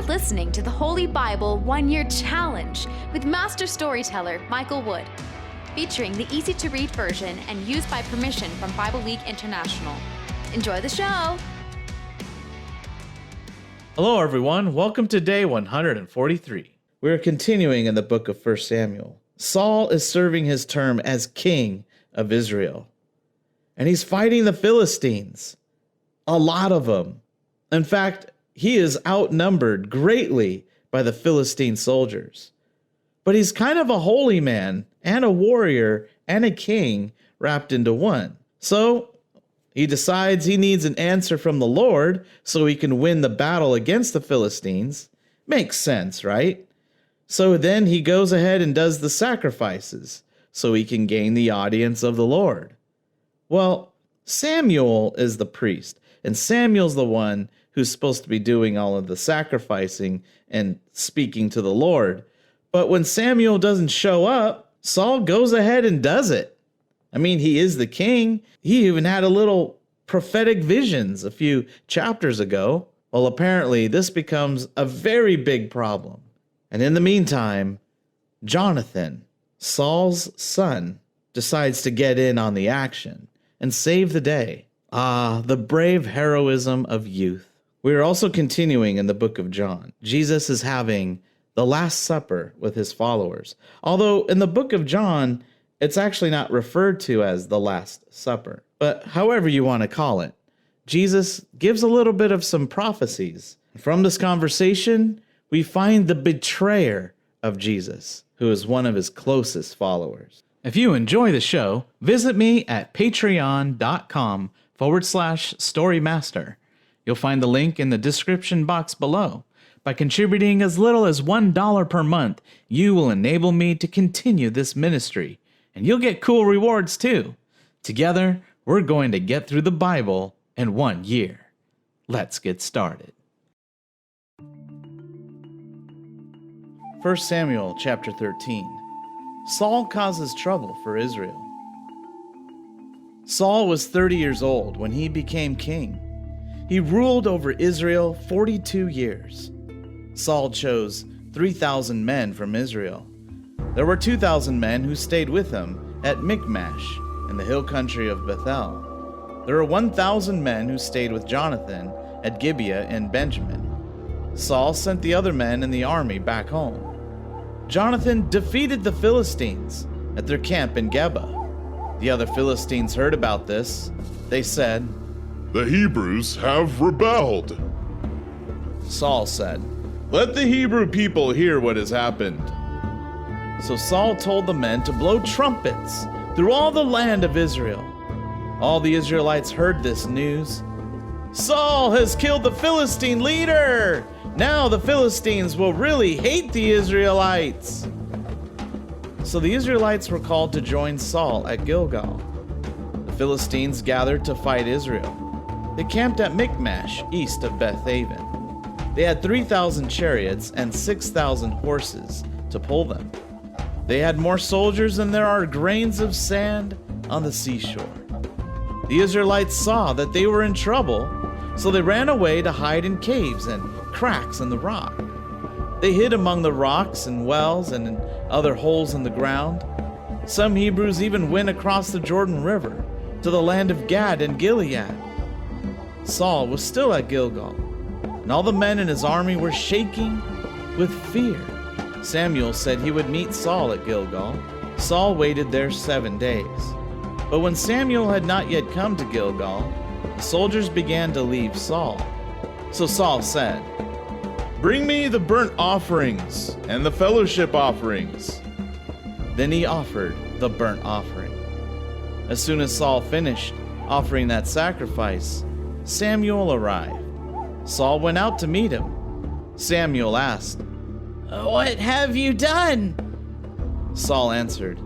listening to the Holy Bible 1-Year Challenge with Master Storyteller Michael Wood, featuring the easy-to-read version and used by permission from Bible League International. Enjoy the show! Hello everyone, welcome to day 143. We're continuing in the book of 1 Samuel. Saul is serving his term as king of Israel, and he's fighting the Philistines. A lot of them. In fact, he is outnumbered greatly by the Philistine soldiers. But he's kind of a holy man and a warrior and a king wrapped into one. So he decides he needs an answer from the Lord so he can win the battle against the Philistines. Makes sense, right? So then he goes ahead and does the sacrifices so he can gain the audience of the Lord. Well, Samuel is the priest, and Samuel's the one who's supposed to be doing all of the sacrificing and speaking to the Lord. But when Samuel doesn't show up, Saul goes ahead and does it. I mean, he is the king. He even had a little prophetic visions a few chapters ago. Well, apparently this becomes a very big problem. And in the meantime, Jonathan, Saul's son, decides to get in on the action and save the day. Ah, the brave heroism of youth. We are also continuing in the book of John. Jesus is having the Last Supper with his followers. Although in the book of John, it's actually not referred to as the Last Supper. But however you want to call it, Jesus gives a little bit of some prophecies. From this conversation, we find the betrayer of Jesus, who is one of his closest followers. If you enjoy the show, visit me at patreon.com/storymaster. You'll find the link in the description box below. By contributing as little as $1 per month, you will enable me to continue this ministry, and you'll get cool rewards too. Together, we're going to get through the Bible in 1 year. Let's get started. 1 Samuel chapter 13. Saul causes trouble for Israel. Saul was 30 years old when he became king. He ruled over Israel 42 years. Saul chose 3,000 men from Israel. There were 2,000 men who stayed with him at Michmash in the hill country of Bethel. There were 1,000 men who stayed with Jonathan at Gibeah in Benjamin. Saul sent the other men in the army back home. Jonathan defeated the Philistines at their camp in Geba. The other Philistines heard about this. They said, "The Hebrews have rebelled." Saul said, "Let the Hebrew people hear what has happened." So Saul told the men to blow trumpets through all the land of Israel. All the Israelites heard this news. "Saul has killed the Philistine leader! Now the Philistines will really hate the Israelites." So the Israelites were called to join Saul at Gilgal. The Philistines gathered to fight Israel. They camped at Michmash, east of Bethaven. They had 3,000 chariots and 6,000 horses to pull them. They had more soldiers than there are grains of sand on the seashore. The Israelites saw that they were in trouble, so they ran away to hide in caves and cracks in the rock. They hid among the rocks and wells and in other holes in the ground. Some Hebrews even went across the Jordan River to the land of Gad and Gilead. Saul was still at Gilgal, and all the men in his army were shaking with fear. Samuel said he would meet Saul at Gilgal. Saul waited there 7 days. But when Samuel had not yet come to Gilgal, the soldiers began to leave Saul. So Saul said, "Bring me the burnt offerings and the fellowship offerings." Then he offered the burnt offering. As soon as Saul finished offering that sacrifice, Samuel arrived. Saul went out to meet him. Samuel asked, "What have you done?" Saul answered,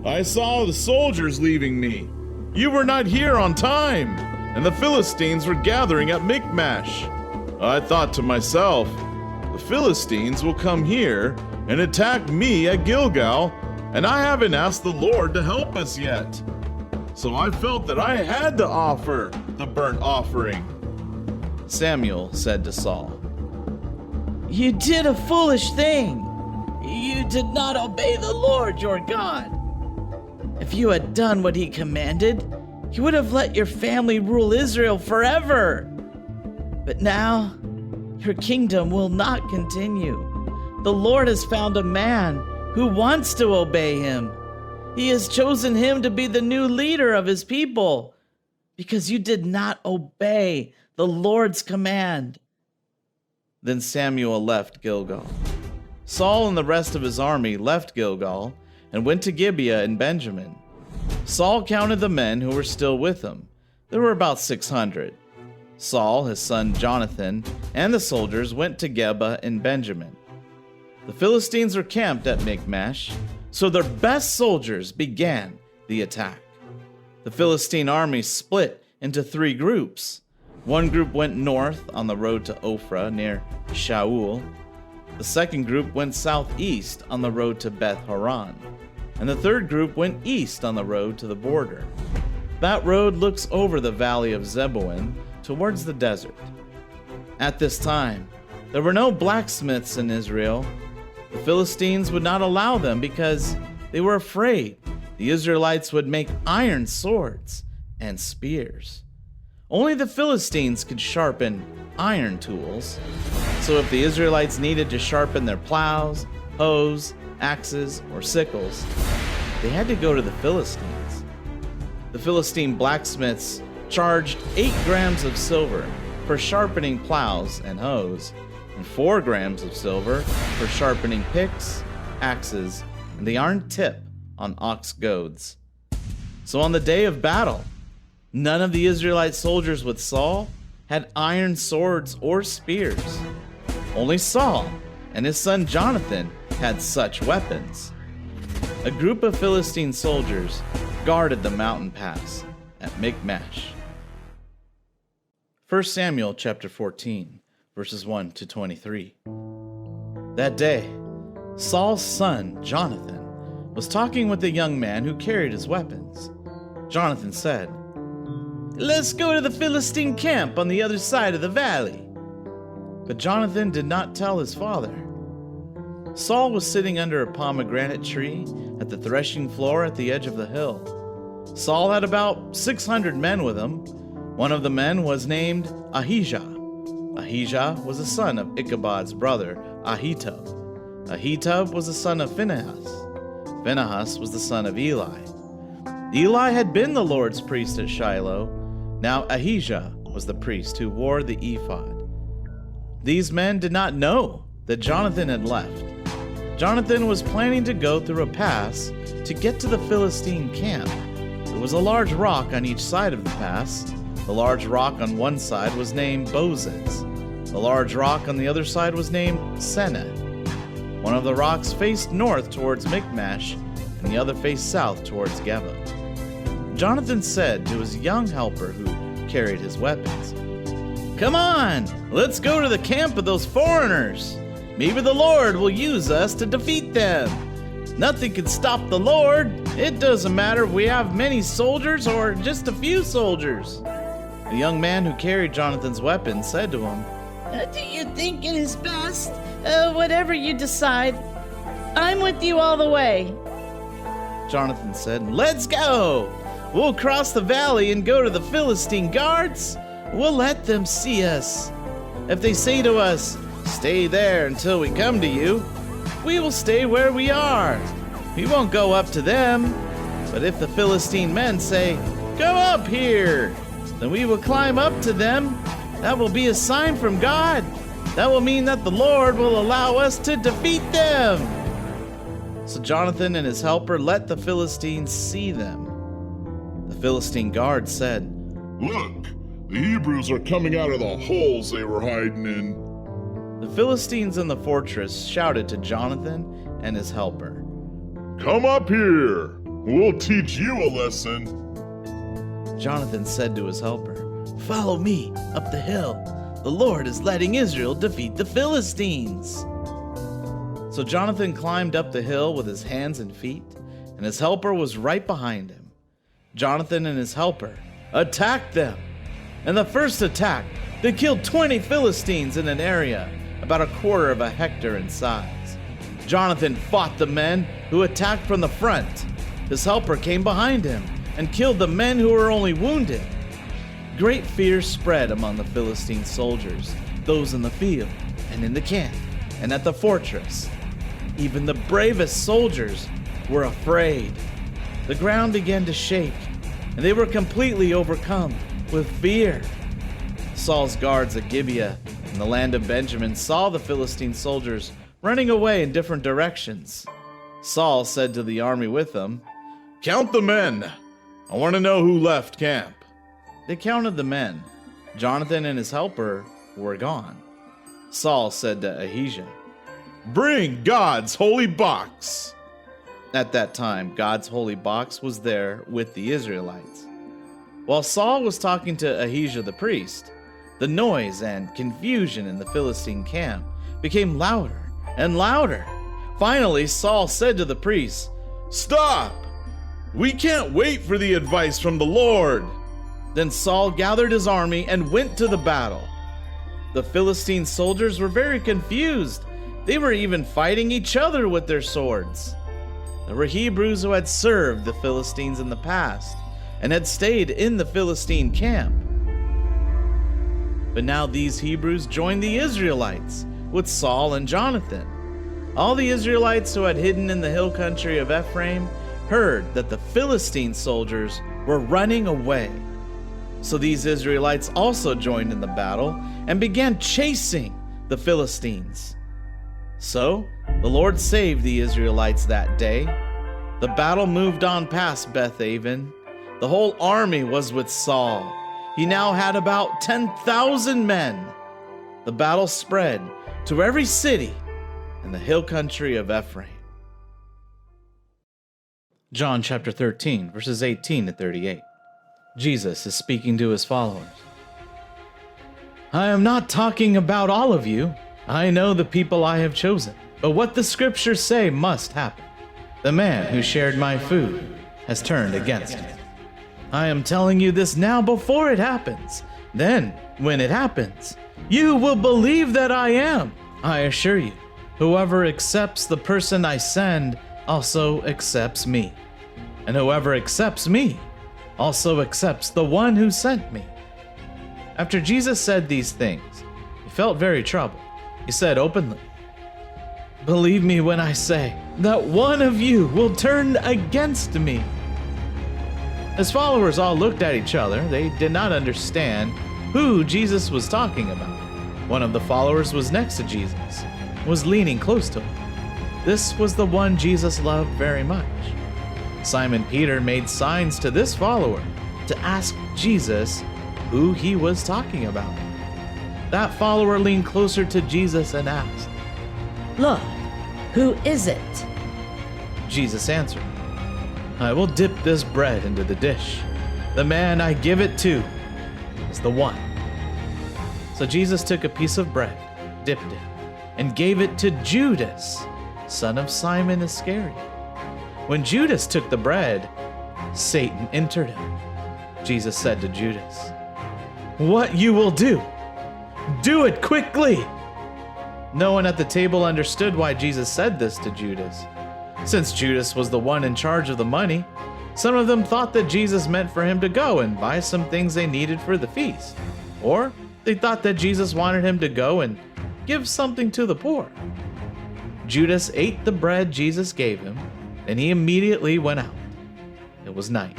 "I saw the soldiers leaving me. You were not here on time, and the Philistines were gathering at Michmash. I thought to myself, the Philistines will come here and attack me at Gilgal, and I haven't asked the Lord to help us yet. So I felt that I had to offer the burnt offering." Samuel said to Saul, You did a foolish thing. You did not obey the Lord your God. If you had done what he commanded, he would have let your family rule Israel forever. But now, your kingdom will not continue. The Lord has found a man who wants to obey him. He has chosen him to be the new leader of his people because you did not obey the Lord's command. Then Samuel left Gilgal. Saul and the rest of his army left Gilgal and went to Gibeah in Benjamin. Saul counted the men who were still with him. There were about 600. Saul, his son Jonathan, and the soldiers went to Geba in Benjamin. The Philistines were camped at Michmash, so their best soldiers began the attack. The Philistine army split into 3 groups. One group went north on the road to Ophrah near Shaul. The second group went southeast on the road to Beth Horon. And the third group went east on the road to the border. That road looks over the valley of Zeboim towards the desert. At this time, there were no blacksmiths in Israel. The Philistines would not allow them because they were afraid the Israelites would make iron swords and spears. Only the Philistines could sharpen iron tools. So if the Israelites needed to sharpen their plows, hoes, axes, or sickles, they had to go to the Philistines. The Philistine blacksmiths charged 8 grams of silver for sharpening plows and hoes, and 4 grams of silver for sharpening picks, axes, and the iron tip on ox goads. So on the day of battle, none of the Israelite soldiers with Saul had iron swords or spears. Only Saul and his son Jonathan had such weapons. A group of Philistine soldiers guarded the mountain pass at Michmash. 1 Samuel chapter 14, verses 1 to 23. That day, Saul's son Jonathan was talking with a young man who carried his weapons. Jonathan said, "Let's go to the Philistine camp on the other side of the valley." But Jonathan did not tell his father. Saul was sitting under a pomegranate tree at the threshing floor at the edge of the hill. Saul had about 600 men with him. One of the men was named Ahijah. Ahijah was the son of Ichabod's brother, Ahitub. Ahitub was the son of Phinehas. Phinehas was the son of Eli. Eli had been the Lord's priest at Shiloh. Now Ahijah was the priest who wore the ephod. These men did not know that Jonathan had left. Jonathan was planning to go through a pass to get to the Philistine camp. There was a large rock on each side of the pass. The large rock on one side was named Bozez. The large rock on the other side was named Seneh. One of the rocks faced north towards Michmash, and the other faced south towards Geba. Jonathan said to his young helper who carried his weapons, "Come on, let's go to the camp of those foreigners. Maybe the Lord will use us to defeat them. Nothing can stop the Lord. It doesn't matter if we have many soldiers or just a few soldiers." The young man who carried Jonathan's weapon said to him, Do you think it is best? Whatever you decide. I'm with you all the way. Jonathan said, "Let's go. We'll cross the valley and go to the Philistine guards. We'll let them see us. If they say to us, 'Stay there until we come to you,' we will stay where we are. We won't go up to them. But if the Philistine men say, 'Come up here,' then we will climb up to them. That will be a sign from God. That will mean that the Lord will allow us to defeat them." So Jonathan and his helper let the Philistines see them. The Philistine guard said, Look, the Hebrews are coming out of the holes they were hiding in. The Philistines in the fortress shouted to Jonathan and his helper, Come up here. We'll teach you a lesson. Jonathan said to his helper, "Follow me up the hill. The Lord is letting Israel defeat the Philistines." So Jonathan climbed up the hill with his hands and feet, and his helper was right behind him. Jonathan and his helper attacked them. In the first attack, they killed 20 Philistines in an area about 1/4 of a hectare in size. Jonathan fought the men who attacked from the front. His helper came behind him and killed the men who were only wounded. Great fear spread among the Philistine soldiers, those in the field and in the camp and at the fortress. Even the bravest soldiers were afraid. The ground began to shake, and they were completely overcome with fear. Saul's guards at Gibeah in the land of Benjamin saw the Philistine soldiers running away in different directions. Saul said to the army with them, Count the men. I want to know who left camp. They counted the men. Jonathan and his helper were gone. Saul said to Ahijah, Bring God's holy box. At that time, God's holy box was there with the Israelites. While Saul was talking to Ahijah the priest, the noise and confusion in the Philistine camp became louder and louder. Finally, Saul said to the priests, Stop! We can't wait for the advice from the Lord. Then Saul gathered his army and went to the battle. The Philistine soldiers were very confused. They were even fighting each other with their swords. There were Hebrews who had served the Philistines in the past and had stayed in the Philistine camp. But now these Hebrews joined the Israelites with Saul and Jonathan. All the Israelites who had hidden in the hill country of Ephraim heard that the Philistine soldiers were running away. So these Israelites also joined in the battle and began chasing the Philistines. So the Lord saved the Israelites that day. The battle moved on past Beth-aven. The whole army was with Saul. He now had about 10,000 men. The battle spread to every city in the hill country of Ephraim. John chapter 13, verses 18 to 38. Jesus is speaking to his followers. I am not talking about all of you. I know the people I have chosen, but what the scriptures say must happen. The man who shared my food has turned against me. I am telling you this now before it happens. Then, when it happens, you will believe that I am. I assure you, whoever accepts the person I send also accepts me. And whoever accepts me also accepts the one who sent me. After Jesus said these things, he felt very troubled. He said openly, Believe me when I say that one of you will turn against me. His followers all looked at each other. They did not understand who Jesus was talking about. One of the followers was next to Jesus, was leaning close to him. This was the one Jesus loved very much. Simon Peter made signs to this follower to ask Jesus who he was talking about. That follower leaned closer to Jesus and asked, Lord, who is it? Jesus answered, I will dip this bread into the dish. The man I give it to is the one. So Jesus took a piece of bread, dipped it, and gave it to Judas, son of Simon Iscariot. When Judas took the bread, Satan entered him. Jesus said to Judas, What you will do, do it quickly. No one at the table understood why Jesus said this to Judas. Since Judas was the one in charge of the money, some of them thought that Jesus meant for him to go and buy some things they needed for the feast. Or they thought that Jesus wanted him to go and give something to the poor. Judas ate the bread Jesus gave him, and he immediately went out. It was night.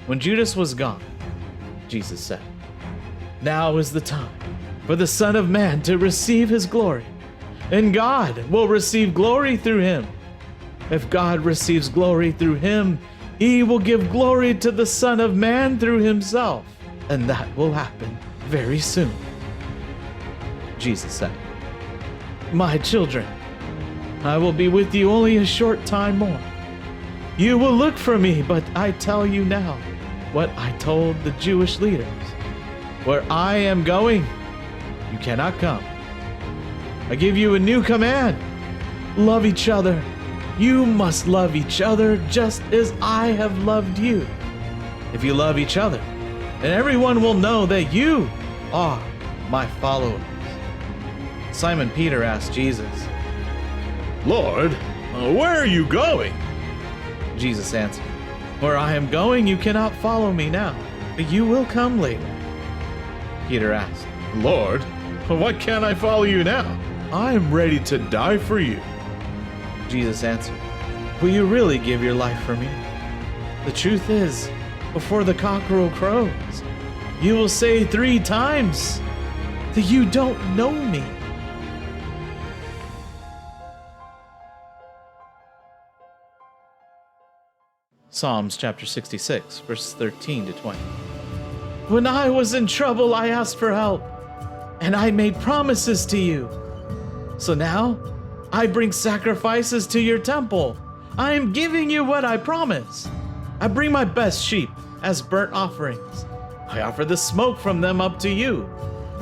When Judas was gone, Jesus said, Now is the time for the Son of Man to receive his glory, and God will receive glory through him. If God receives glory through him, he will give glory to the Son of Man through himself, and that will happen very soon. Jesus said, My children, I will be with you only a short time more. You will look for me, but I tell you now what I told the Jewish leaders. Where I am going, you cannot come. I give you a new command. Love each other. You must love each other just as I have loved you. If you love each other, then everyone will know that you are my followers. Simon Peter asked Jesus. Lord, where are you going? Jesus answered, Where I am going, you cannot follow me now, but you will come later. Peter asked, Lord, why can't I follow you now? I am ready to die for you. Jesus answered, Will you really give your life for me? The truth is, before the cockerel crows, you will say 3 times that you don't know me. Psalms chapter 66, verses 13 to 20. When I was in trouble, I asked for help, and I made promises to you. So now, I bring sacrifices to your temple. I am giving you what I promised. I bring my best sheep as burnt offerings. I offer the smoke from them up to you.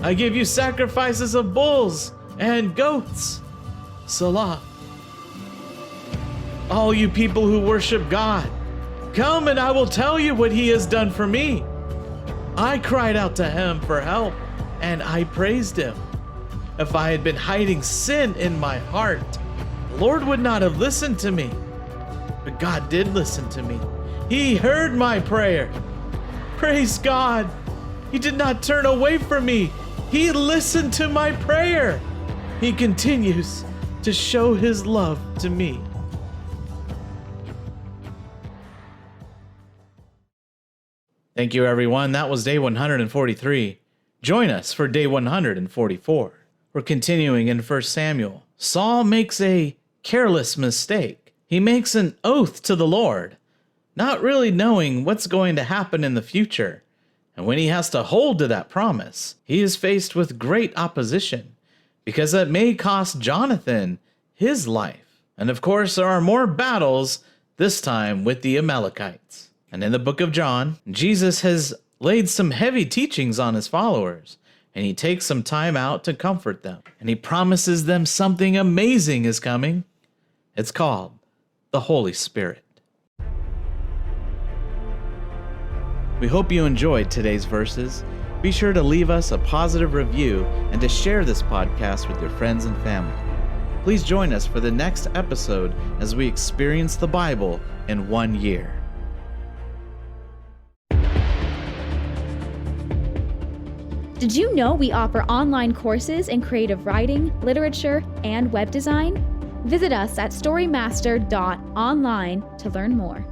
I give you sacrifices of bulls and goats. Salah. All you people who worship God, come and I will tell you what he has done for me. I cried out to him for help, and I praised him. If I had been hiding sin in my heart, the Lord would not have listened to me. But God did listen to me. He heard my prayer. Praise God. He did not turn away from me. He listened to my prayer. He continues to show his love to me. Thank you, everyone. That was day 143. Join us for day 144. We're continuing in 1 Samuel. Saul makes a careless mistake. He makes an oath to the Lord, not really knowing what's going to happen in the future. And when he has to hold to that promise, he is faced with great opposition, because it may cost Jonathan his life. And of course, there are more battles, this time with the Amalekites. And in the book of John, Jesus has laid some heavy teachings on his followers, and he takes some time out to comfort them. And he promises them something amazing is coming. It's called the Holy Spirit. We hope you enjoyed today's verses. Be sure to leave us a positive review and to share this podcast with your friends and family. Please join us for the next episode as we experience the Bible in 1 year. Did you know we offer online courses in creative writing, literature, and web design? Visit us at storymaster.online to learn more.